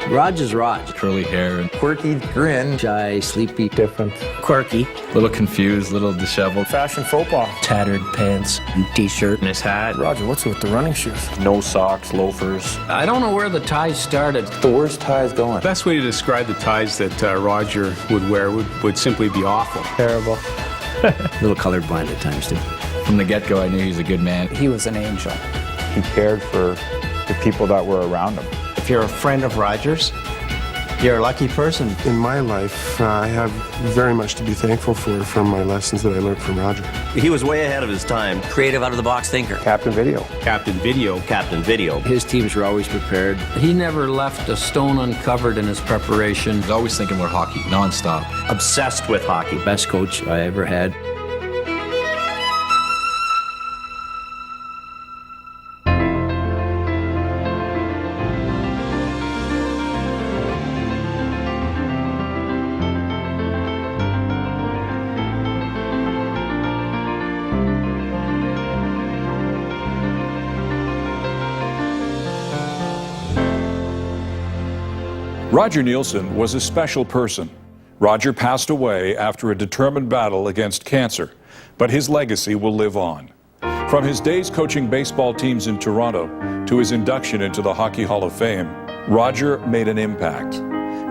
Roger's Rog. Curly hair and quirky grin. Shy, sleepy, different, quirky, little confused, little disheveled. Fashion faux pas. Tattered pants and t-shirt and his hat. Roger, what's with the running shoes? No socks, loafers. I don't know where the ties started. The worst ties going. The best way to describe the ties that Roger would wear would simply be awful. Terrible. A little colorblind at times, too. From the get-go, I knew he was a good man. He was an angel. He cared for the people that were around him. If you're a friend of Roger's, you're a lucky person. In my life, I have very much to be thankful for from my lessons that I learned from Roger. He was way ahead of his time. Creative, out-of-the-box thinker. Captain Video. Captain Video. Captain Video. His teams were always prepared. He never left a stone uncovered in his preparation. He was always thinking about hockey, nonstop. Obsessed with hockey. Best coach I ever had. Roger Neilson was a special person. Roger passed away after a determined battle against cancer, but his legacy will live on. From his days coaching baseball teams in Toronto to his induction into the Hockey Hall of Fame, Roger made an impact.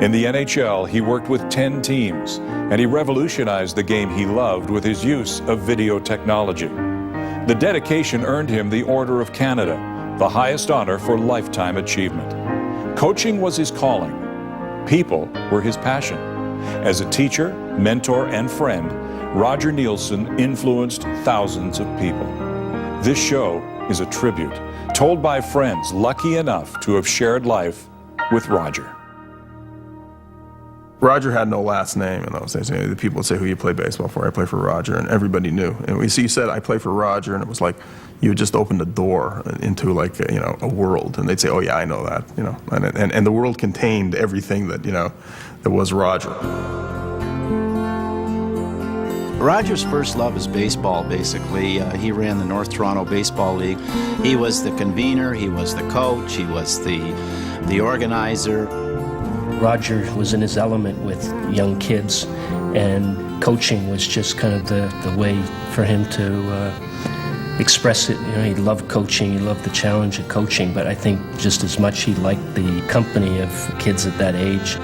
In the NHL, he worked with 10 teams, and he revolutionized the game he loved with his use of video technology. The dedication earned him the Order of Canada, the highest honor for lifetime achievement. Coaching was his calling. People were his passion. As a teacher, mentor, and friend, Roger Neilson influenced thousands of people. This show is a tribute, told by friends lucky enough to have shared life with Roger. Roger had no last name in those days. The people would say, who you play baseball for? I play for Roger, and everybody knew. And you said, I play for Roger, and it was like you just opened a door into like a world, and they'd say, oh yeah, I know that, and the world contained everything that that was Roger. Roger's first love is baseball, basically. He ran the North Toronto Baseball League. He was the convener, he was the coach, he was the organizer. Roger was in his element with young kids, and coaching was just kind of the way for him to express it. He loved coaching, he loved the challenge of coaching, but I think just as much he liked the company of kids at that age.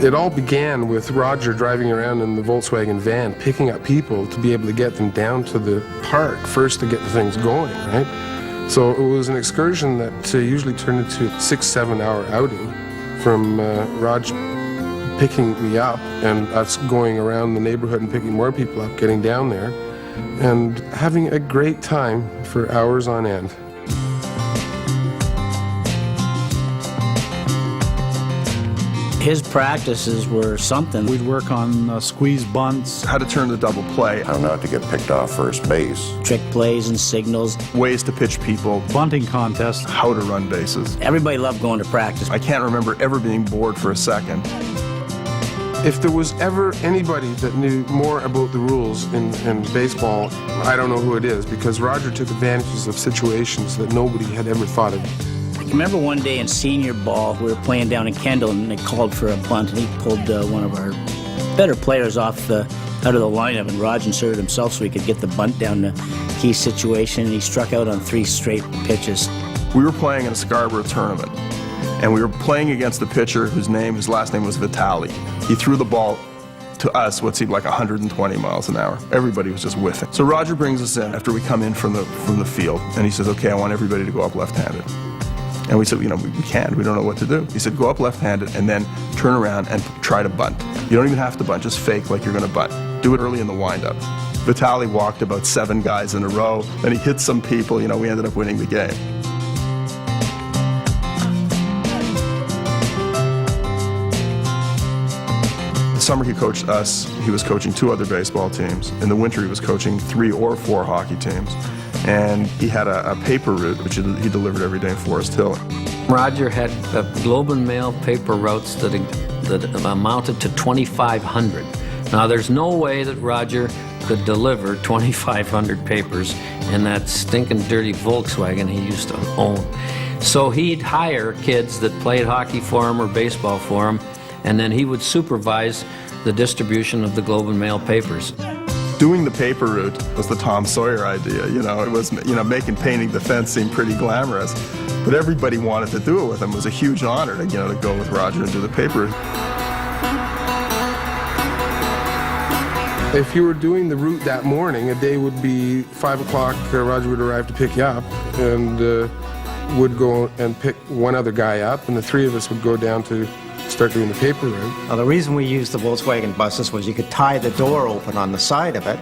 It all began with Roger driving around in the Volkswagen van, picking up people to be able to get them down to the park first to get the things going, right? So it was an excursion that usually turned into a 6-7 hour outing from Roger picking me up and us going around the neighborhood and picking more people up, getting down there, and having a great time for hours on end. His practices were something. We'd work on squeeze bunts. How to turn the double play. How not to get picked off first base. Trick plays and signals. Ways to pitch people. Bunting contests. How to run bases. Everybody loved going to practice. I can't remember ever being bored for a second. If there was ever anybody that knew more about the rules in baseball, I don't know who it is, because Roger took advantages of situations that nobody had ever thought of. I remember one day in senior ball, we were playing down in Kendall, and they called for a bunt, and he pulled one of our better players out of the lineup, and Roger inserted himself so he could get the bunt down the key situation, and he struck out on 3 straight pitches. We were playing in a Scarborough tournament, and we were playing against the pitcher his last name was Vitali. He threw the ball to us what seemed like 120 miles an hour. Everybody was just whiffing. So Roger brings us in after we come in from the field, and he says, okay, I want everybody to go up left-handed. And we said, we can't, we don't know what to do. He said, go up left-handed and then turn around and try to bunt. You don't even have to bunt, just fake like you're gonna bunt. Do it early in the windup. Vitali walked about 7 guys in a row, then he hit some people, we ended up winning the game. The summer he coached us, he was coaching 2 other baseball teams. In the winter he was coaching 3 or 4 hockey teams. And he had a paper route, which he delivered every day in Forest Hill. Roger had Globe and Mail paper routes that amounted to 2,500. Now, there's no way that Roger could deliver 2,500 papers in that stinking dirty Volkswagen he used to own. So he'd hire kids that played hockey for him or baseball for him, and then he would supervise the distribution of the Globe and Mail papers. Doing the paper route was the Tom Sawyer idea. It was, making painting the fence seem pretty glamorous. But everybody wanted to do it with him. It was a huge honor to go with Roger and do the paper route. If you were doing the route that morning, a day would be 5 o'clock, Roger would arrive to pick you up, and would go and pick one other guy up, and the three of us would go down to start doing the paper route. Now, the reason we used the Volkswagen buses was you could tie the door open on the side of it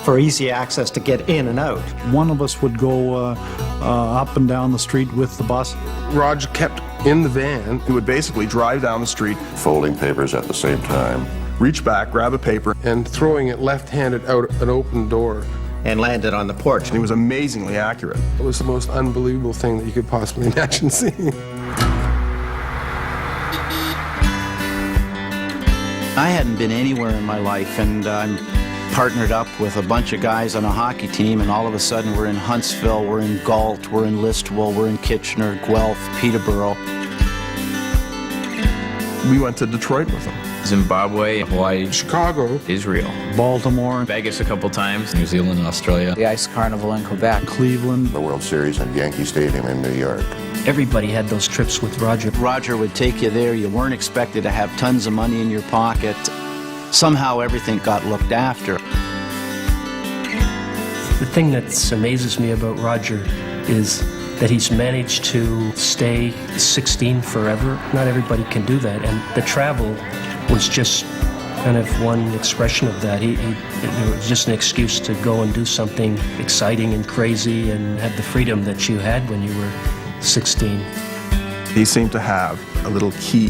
for easy access to get in and out. One of us would go up and down the street with the bus. Roger kept in the van. He would basically drive down the street, folding papers at the same time, reach back, grab a paper, and throwing it left-handed out an open door. And landed on the porch. And he was amazingly accurate. It was the most unbelievable thing that you could possibly imagine seeing. I hadn't been anywhere in my life, and I'm partnered up with a bunch of guys on a hockey team, and all of a sudden we're in Huntsville, we're in Galt, we're in Listowel, we're in Kitchener, Guelph, Peterborough. We went to Detroit with him. Zimbabwe, Hawaii, Chicago, Israel, Baltimore, Vegas a couple times, New Zealand, Australia, The Ice Carnival in Quebec, Cleveland, the World Series at Yankee Stadium in New York. Everybody had those trips with Roger. Roger would take you there. You weren't expected to have tons of money in your pocket. Somehow everything got looked after. The thing that amazes me about Roger is that he's managed to stay 16 forever. Not everybody can do that, and the travel was just kind of one expression of that. It was just an excuse to go and do something exciting and crazy and have the freedom that you had when you were 16. He seemed to have a little key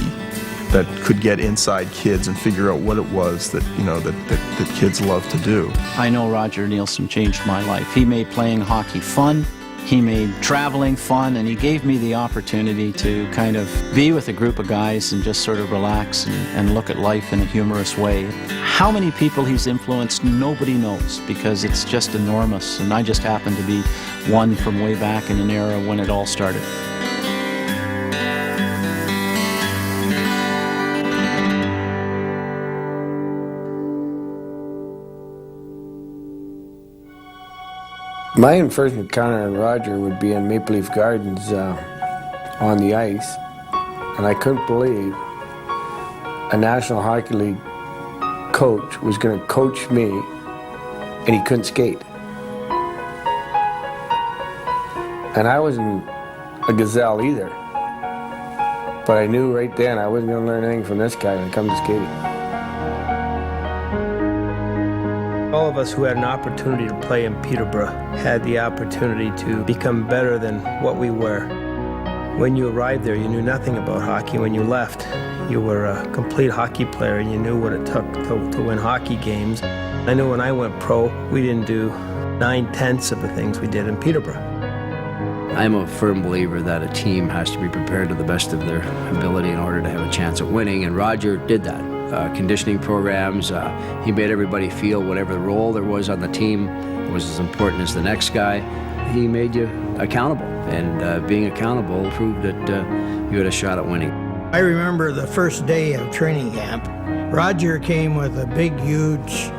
that could get inside kids and figure out what it was that, that kids love to do. I know Roger Neilson changed my life. He made playing hockey fun. He made traveling fun, and he gave me the opportunity to kind of be with a group of guys and just sort of relax and look at life in a humorous way. How many people he's influenced, nobody knows, because it's just enormous, and I just happen to be one from way back in an era when it all started. My first encounter with Roger would be in Maple Leaf Gardens on the ice, and I couldn't believe a National Hockey League coach was going to coach me, and he couldn't skate. And I wasn't a gazelle either, but I knew right then I wasn't going to learn anything from this guy when it comes to skating. All of us who had an opportunity to play in Peterborough had the opportunity to become better than what we were. When you arrived there, you knew nothing about hockey. When you left, you were a complete hockey player, and you knew what it took to win hockey games. I knew when I went pro, we didn't do 9/10 of the things we did in Peterborough. I'm a firm believer that a team has to be prepared to the best of their ability in order to have a chance at winning, and Roger did that. Conditioning programs, he made everybody feel whatever role there was on the team was as important as the next guy. He made you accountable, and being accountable proved that you had a shot at winning. I remember the first day of training camp. Roger came with a big, huge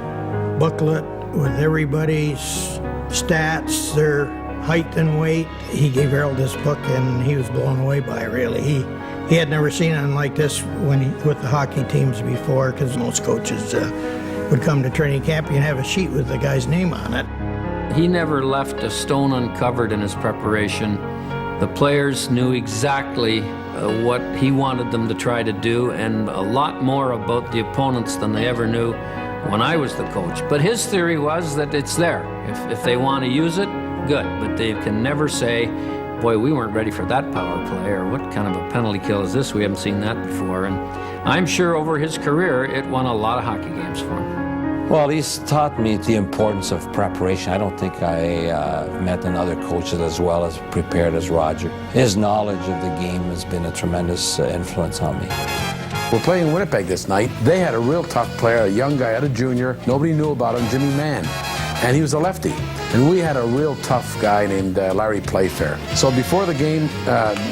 booklet with everybody's stats, their height and weight. He gave Harold this book, and he was blown away by it, really. He had never seen anything like this with the hockey teams before, because most coaches would come to training camp and have a sheet with the guy's name on it. He never left a stone uncovered in his preparation. The players knew exactly what he wanted them to try to do, and a lot more about the opponents than they ever knew when I was the coach. But his theory was that it's there. If they want to use it, good, but they can never say, boy, we weren't ready for that power play, or what kind of a penalty kill is this? We haven't seen that before. And I'm sure over his career, it won a lot of hockey games for him. Well, he's taught me the importance of preparation. I don't think I met another coach as well as prepared as Roger. His knowledge of the game has been a tremendous influence on me. We're playing Winnipeg this night. They had a real tough player, a young guy, a junior. Nobody knew about him, Jimmy Mann. And he was a lefty. And we had a real tough guy named Larry Playfair. So before the game,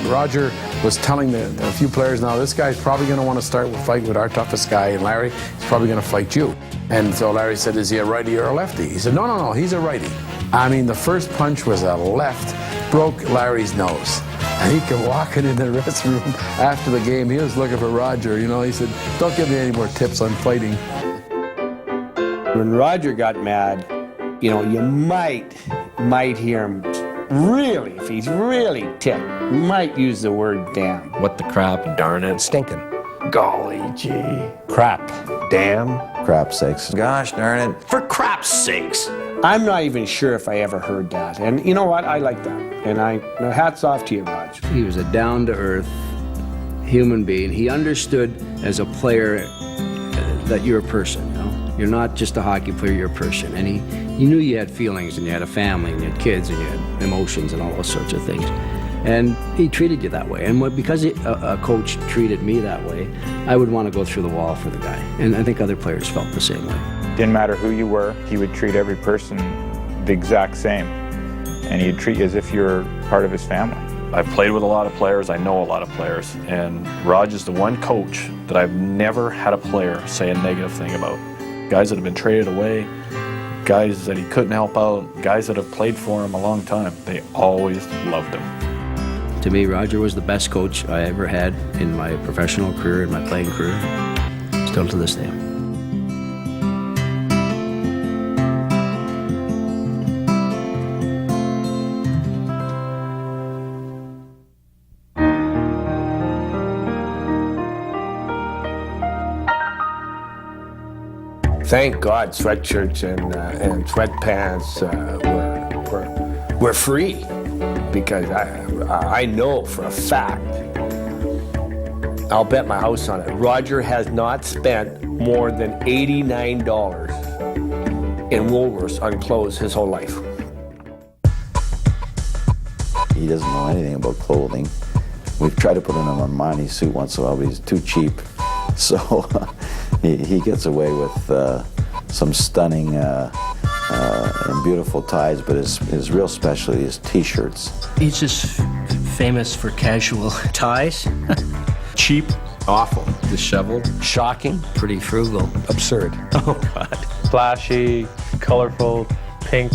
Roger was telling a few players, now this guy's probably going to want to start with fight with our toughest guy, and Larry is probably going to fight you. And so Larry said, is he a righty or a lefty? He said, no, he's a righty. I mean, the first punch was a left, broke Larry's nose. And he came walking in the restroom after the game. He was looking for Roger, you know. He said, don't give me any more tips on fighting. When Roger got mad, you know, you might hear him really, if he's really ticked, might use the word damn. What the crap? Darn it. Stinking. Golly gee. Crap. Damn. Crap sakes. Gosh darn it. For crap's sakes. I'm not even sure if I ever heard that. And you know what? I like that. And hats off to you, Roger. He was a down-to-earth human being. He understood as a player that you're a person, you know? You're not just a hockey player, you're a person. And he knew you had feelings, and you had a family, and you had kids, and you had emotions, and all those sorts of things. And he treated you that way. And because a coach treated me that way, I would want to go through the wall for the guy. And I think other players felt the same way. Didn't matter who you were, he would treat every person the exact same. And he'd treat you as if you're part of his family. I've played with a lot of players, I know a lot of players, and Rog is the one coach that I've never had a player say a negative thing about. Guys that have been traded away, guys that he couldn't help out, guys that have played for him a long time, they always loved him. To me, Roger was the best coach I ever had in my professional career, in my playing career, still to this day. Thank God sweatshirts and sweatpants were free, because I know for a fact, I'll bet my house on it, Roger has not spent more than $89 in Woolworths on clothes his whole life. He doesn't know anything about clothing. We've tried to put him in an Armani suit once in a while, but he's too cheap. So he gets away with some stunning and beautiful ties, but his real specialty is T-shirts. He's just famous for casual ties. Cheap, awful, disheveled, shocking, pretty frugal, absurd. Oh, God. Flashy, colorful, pink,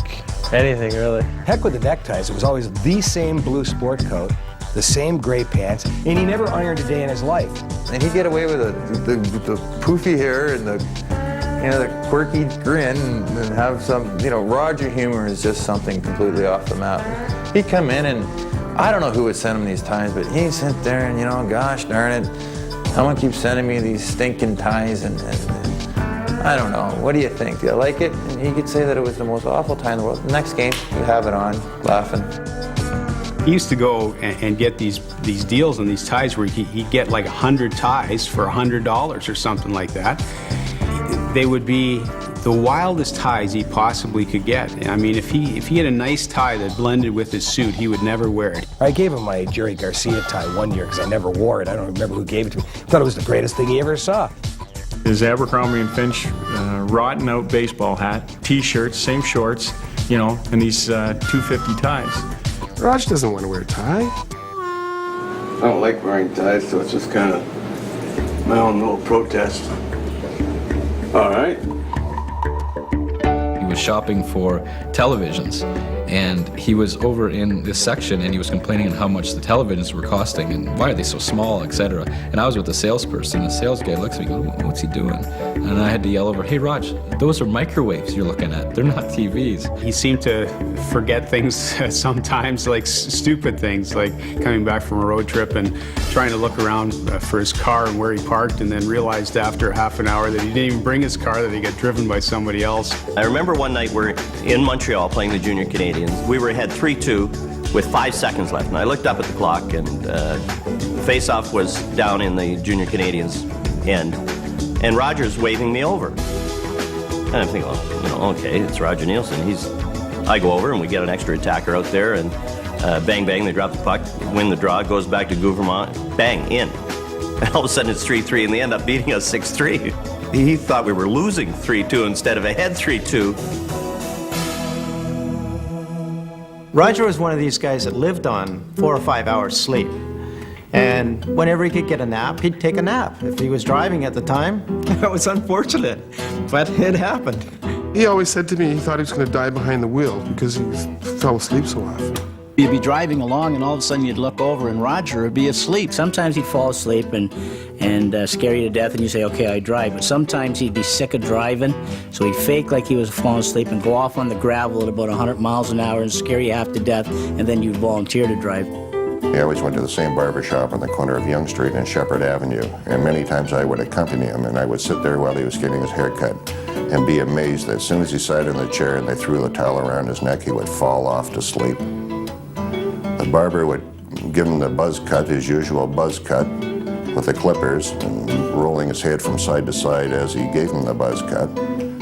anything really. Heck with the neckties. It was always the same blue sport coat, the same gray pants, and he never ironed a day in his life. And he'd get away with the poofy hair and the quirky grin and have some, Roger humor is just something completely off the map. He'd come in and I don't know who would send him these ties, but he'd sit there and, gosh darn it, someone keeps sending me these stinking ties and I don't know, what do you think? Do you like it? And he could say that it was the most awful tie in the world. The next game, he'd have it on, laughing. He used to go and get these deals on these ties where he'd get like 100 ties for $100 or something like that. They would be the wildest ties he possibly could get. I mean, if he had a nice tie that blended with his suit, he would never wear it. I gave him my Jerry Garcia tie one year because I never wore it. I don't remember who gave it to me. I thought it was the greatest thing he ever saw. His Abercrombie & Finch rotten out baseball hat, T-shirts, same shorts, and these 250 ties. Rog doesn't want to wear a tie. I don't like wearing ties, so it's just kind of my own little protest. All right. He was shopping for televisions, and he was over in this section, and he was complaining on how much the televisions were costing, and why are they so small, etc. And I was with the salesperson, and the sales guy looks at me and goes, what's he doing? And I had to yell over, hey, Rog, those are microwaves you're looking at. They're not TVs. He seemed to forget things sometimes, like stupid things, like coming back from a road trip and trying to look around for his car and where he parked, and then realized after half an hour that he didn't even bring his car, that he got driven by somebody else. I remember one night we're in Montreal playing the Junior Canadians. We were ahead 3-2 with 5 seconds left, and I looked up at the clock, and face-off was down in the Junior Canadians' end, and Roger's waving me over. And I'm thinking, okay, it's Roger Neilson. I go over, and we get an extra attacker out there, and bang, bang, they drop the puck, win the draw, goes back to Gouvernement, bang, in. And all of a sudden it's 3-3, and they end up beating us 6-3. He thought we were losing 3-2 instead of ahead 3-2. Roger was one of these guys that lived on 4 or 5 hours sleep. And whenever he could get a nap, he'd take a nap. If he was driving at the time, that was unfortunate, but it happened. He always said to me he thought he was going to die behind the wheel because he fell asleep so often. You'd be driving along, and all of a sudden you'd look over, and Roger would be asleep. Sometimes he'd fall asleep and scare you to death, and you say, okay, I drive. But sometimes he'd be sick of driving, so he'd fake like he was falling asleep and go off on the gravel at about 100 miles an hour and scare you half to death, and then you'd volunteer to drive. He always went to the same barber shop on the corner of Yonge Street and Shepherd Avenue, and many times I would accompany him, and I would sit there while he was getting his hair cut and be amazed that as soon as he sat in the chair and they threw the towel around his neck, he would fall off to sleep. The barber would give him the buzz cut, his usual buzz cut, with the clippers, and rolling his head from side to side as he gave him the buzz cut.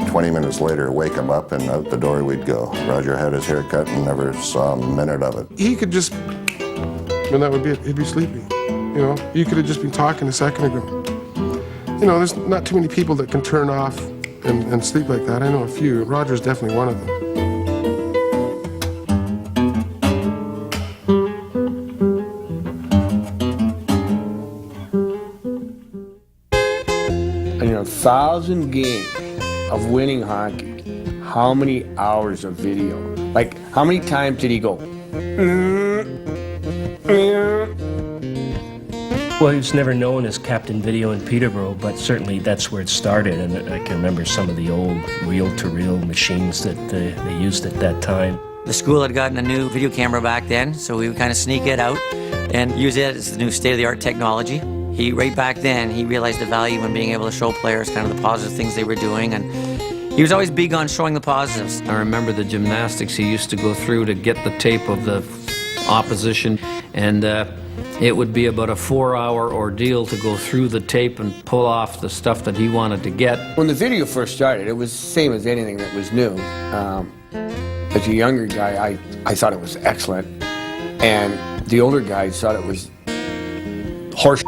20 minutes later, wake him up, and out the door we'd go. Roger had his hair cut and never saw a minute of it. He could just, and that would be it, he'd be sleeping. You know, you could have just been talking a second ago. You know, there's not too many people that can turn off and sleep like that. I know a few. Roger's definitely one of them. In 1,000 games of winning hockey, how many hours of video? Like, how many times did he go? Well, he was never known as Captain Video in Peterborough, but certainly that's where it started. And I can remember some of the old reel-to-reel machines that they used at that time. The school had gotten a new video camera back then, so we would kind of sneak it out and use it as the new state-of-the-art technology. Right back then, he realized the value in being able to show players kind of the positive things they were doing, and he was always big on showing the positives. I remember the gymnastics he used to go through to get the tape of the opposition, and it would be about a 4-hour ordeal to go through the tape and pull off the stuff that he wanted to get. When the video first started, it was the same as anything that was new. As a younger guy, I thought it was excellent, and the older guys thought it was horse.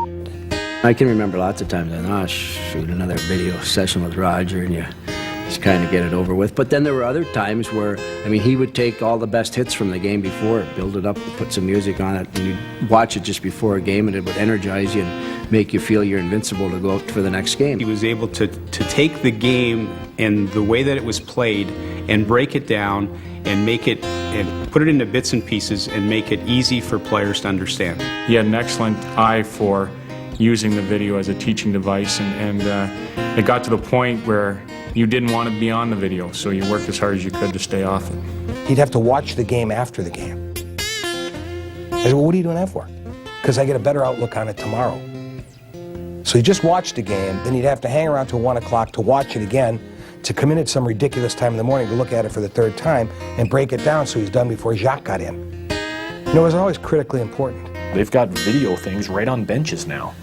I can remember lots of times I thought, shoot, another video session with Roger, and you just kind of get it over with. But then there were other times where, I mean, he would take all the best hits from the game before, build it up, put some music on it, and you'd watch it just before a game, and it would energize you and make you feel you're invincible to go out for the next game. He was able to take the game and the way that it was played and break it down and make it and put it into bits and pieces and make it easy for players to understand. He had an excellent eye for using the video as a teaching device, and it got to the point where you didn't want to be on the video, so you worked as hard as you could to stay off it. He'd have to watch the game after the game. I said, well, what are you doing that for? Because I get a better outlook on it tomorrow. So he just watched the game, then he'd have to hang around till 1 o'clock to watch it again, to come in at some ridiculous time in the morning to look at it for the third time and break it down so he's done before Jacques got in. You know, it was always critically important. They've got video things right on benches now.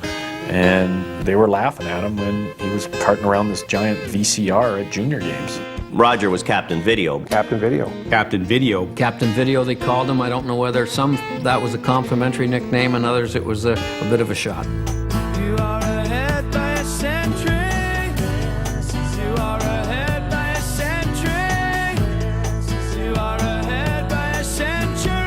And they were laughing at him when he was carting around this giant VCR at junior games. Roger was Captain Video. Captain Video. Captain Video. Captain Video, they called him. I don't know whether some that was a complimentary nickname, and others it was a bit of a shot. You are ahead by a century. You are ahead by a century. You are ahead by a century.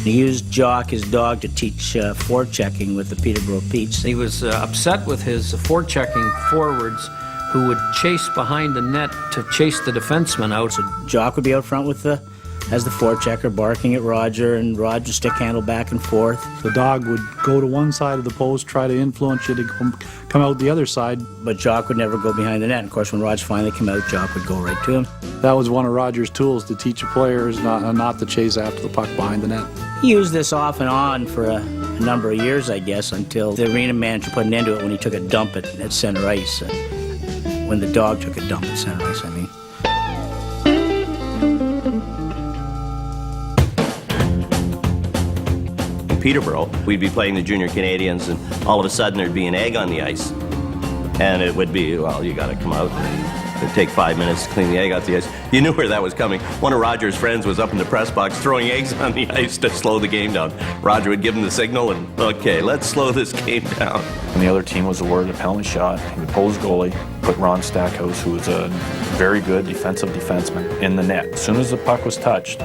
He used Jock, his dog, to teach forechecking with the Peterborough Petes. He was upset with his forechecking forwards who would chase behind the net to chase the defenseman out. So Jock would be out front with as the forechecker, barking at Roger, and Roger stick handle back and forth. The dog would go to one side of the post, try to influence you to come out the other side. But Jock would never go behind the net. And of course, when Roger finally came out, Jock would go right to him. That was one of Roger's tools, to teach the players not to chase after the puck behind the net. He used this off and on for a number of years, I guess, until the arena manager put an end to it when he took a dump at center ice. When the dog took a dump at center ice, I mean. In Peterborough, we'd be playing the Junior Canadians, and all of a sudden there'd be an egg on the ice. And it would be, well, you got to come out and it'd take 5 minutes to clean the egg off the ice. You knew where that was coming. One of Roger's friends was up in the press box throwing eggs on the ice to slow the game down. Roger would give him the signal and, okay, let's slow this game down. And the other team was awarded a penalty shot. He would pull his goalie, put Ron Stackhouse, who was a very good defensive defenseman, in the net. As soon as the puck was touched,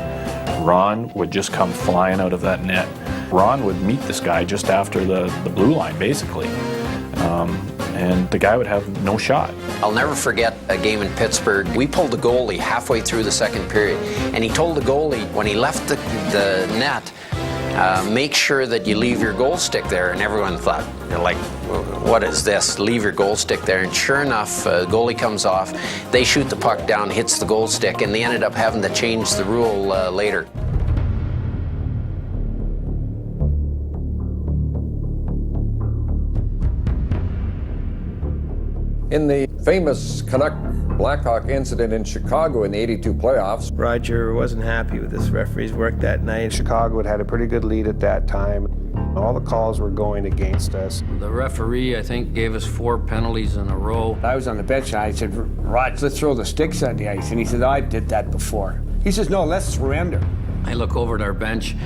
Ron would just come flying out of that net. Ron would meet this guy just after the blue line, basically. And the guy would have no shot. I'll never forget a game in Pittsburgh. We pulled the goalie halfway through the second period, and he told the goalie when he left the net, make sure that you leave your goal stick there. And everyone thought, you're like, what is this? Leave your goal stick there. And sure enough, goalie comes off, they shoot the puck down, hits the goal stick, and they ended up having to change the rule later. In the famous Canuck Blackhawk incident in Chicago in the '82 playoffs, Roger wasn't happy with this referee's work that night. Chicago had had a pretty good lead at that time. All the calls were going against us. The referee, I think, gave us 4 penalties in a row. I was on the bench and I said, Rog, let's throw the sticks on the ice. And he said, I did that before. He says, no, let's surrender. I look over at our bench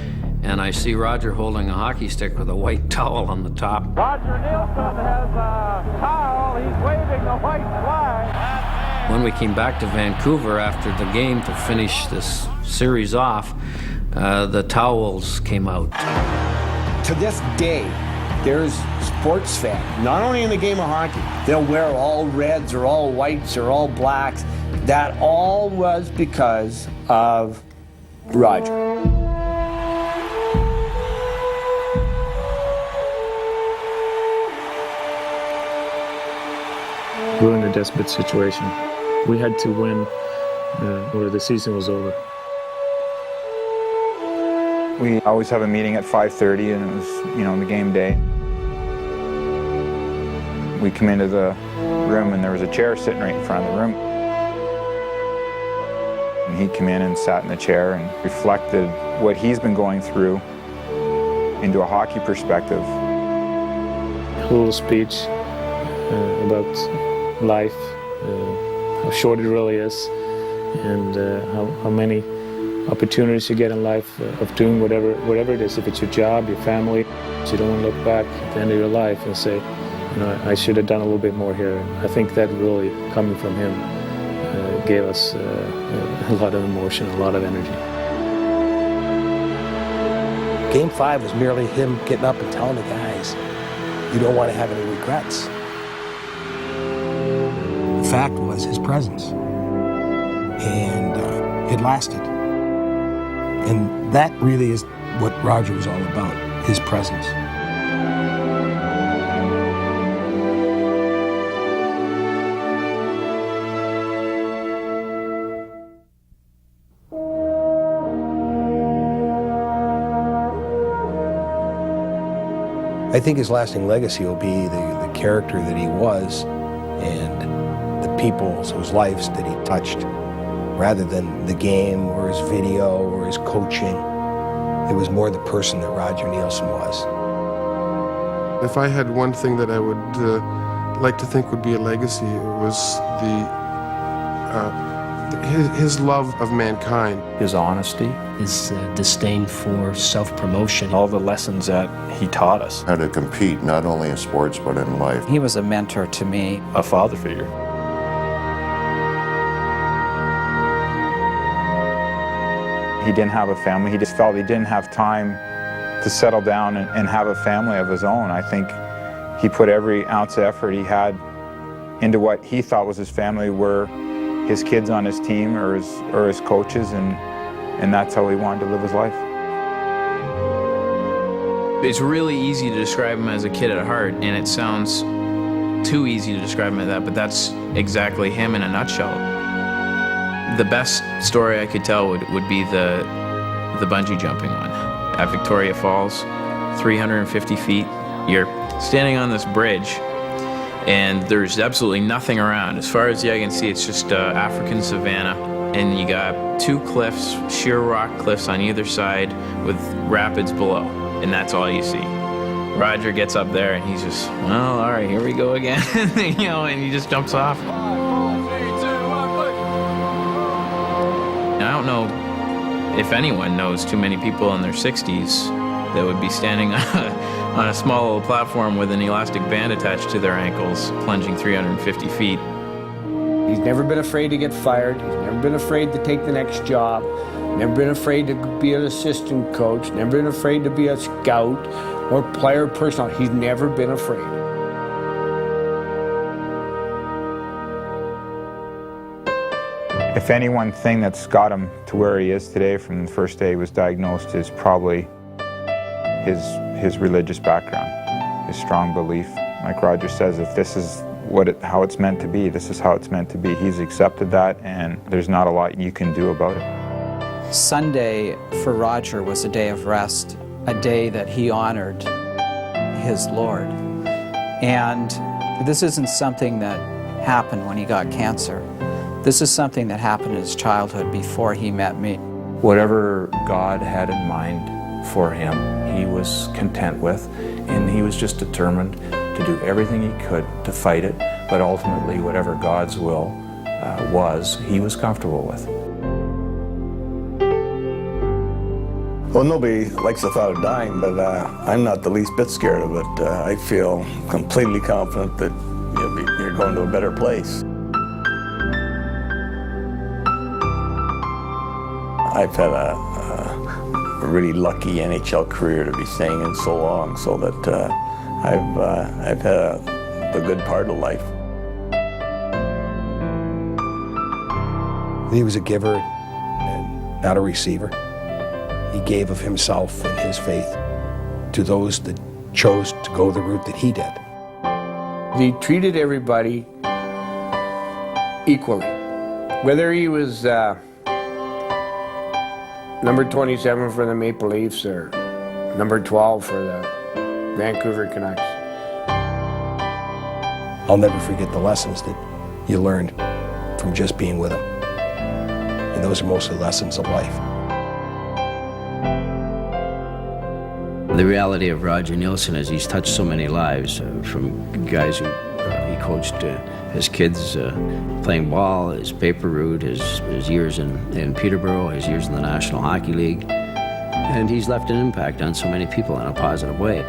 and I see Roger holding a hockey stick with a white towel on the top. Roger Neilson has a towel. He's waving the white flag. When we came back to Vancouver after the game to finish this series off, the towels came out. To this day, there's sports fans, not only in the game of hockey, they'll wear all reds or all whites or all blacks. That all was because of Roger. We were in a desperate situation. We had to win or the season was over. We always have a meeting at 5:30 and it was, the game day. We come into the room and there was a chair sitting right in front of the room. And he came in and sat in the chair and reflected what he's been going through into a hockey perspective. A little speech about life, how short it really is, and how many opportunities you get in life of doing whatever it is. If it's your job, your family, so you don't want to look back at the end of your life and say, I should have done a little bit more here. And I think that really, coming from him, gave us a lot of emotion, a lot of energy. Game 5 was merely him getting up and telling the guys, you don't want to have any regrets. The fact was his presence, and it lasted. And that really is what Roger was all about, his presence. I think his lasting legacy will be the character that he was and the people's whose lives that he touched, rather than the game or his video or his coaching. It was more the person that Roger Neilson was. If I had one thing that I would like to think would be a legacy, it was his love of mankind. His honesty. His disdain for self-promotion. All the lessons that he taught us. How to compete, not only in sports, but in life. He was a mentor to me. A father figure. He didn't have a family. He just felt he didn't have time to settle down and have a family of his own. I think he put every ounce of effort he had into what he thought was his family, were his kids on his team or his coaches, and that's how he wanted to live his life. It's really easy to describe him as a kid at heart, and it sounds too easy to describe him as that, but that's exactly him in a nutshell. The best story I could tell would be the bungee jumping one. At Victoria Falls, 350 feet, you're standing on this bridge, and there's absolutely nothing around. As far as the eye can see, it's just African savanna, and you got 2 cliffs, sheer rock cliffs on either side with rapids below, and that's all you see. Roger gets up there and he's just, well, all right, here we go again, you know, and he just jumps off. 5, 4, 3, 2, 1, push. I don't know if anyone knows too many people in their 60s that would be standing on a small little platform with an elastic band attached to their ankles, plunging 350 feet. He's never been afraid to get fired. He's never been afraid to take the next job. Never been afraid to be an assistant coach. Never been afraid to be a scout or player personnel. He's never been afraid. If any one thing that's got him to where he is today from the first day he was diagnosed is probably his religious background, his strong belief. Like Roger says, if this is how it's meant to be, this is how it's meant to be. He's accepted that, and there's not a lot you can do about it. Sunday for Roger was a day of rest, a day that he honored his Lord. And this isn't something that happened when he got cancer. This is something that happened in his childhood before he met me. Whatever God had in mind for him, he was content with, and he was just determined to do everything he could to fight it, but ultimately whatever God's will was, he was comfortable with. Well, nobody likes the thought of dying, but I'm not the least bit scared of it. I feel completely confident that you're going to a better place. I've had a really lucky NHL career to be staying in so long, so that I've had the good part of life. He was a giver and not a receiver. He gave of himself and his faith to those that chose to go the route that he did. He treated everybody equally. Whether he was number 27 for the Maple Leafs or number 12 for the Vancouver Canucks. I'll never forget the lessons that you learned from just being with him. And those are mostly lessons of life. The reality of Roger Neilson is he's touched so many lives, from guys who he coached his kids playing ball, his paper route, his years in Peterborough, his years in the National Hockey League. And he's left an impact on so many people in a positive way.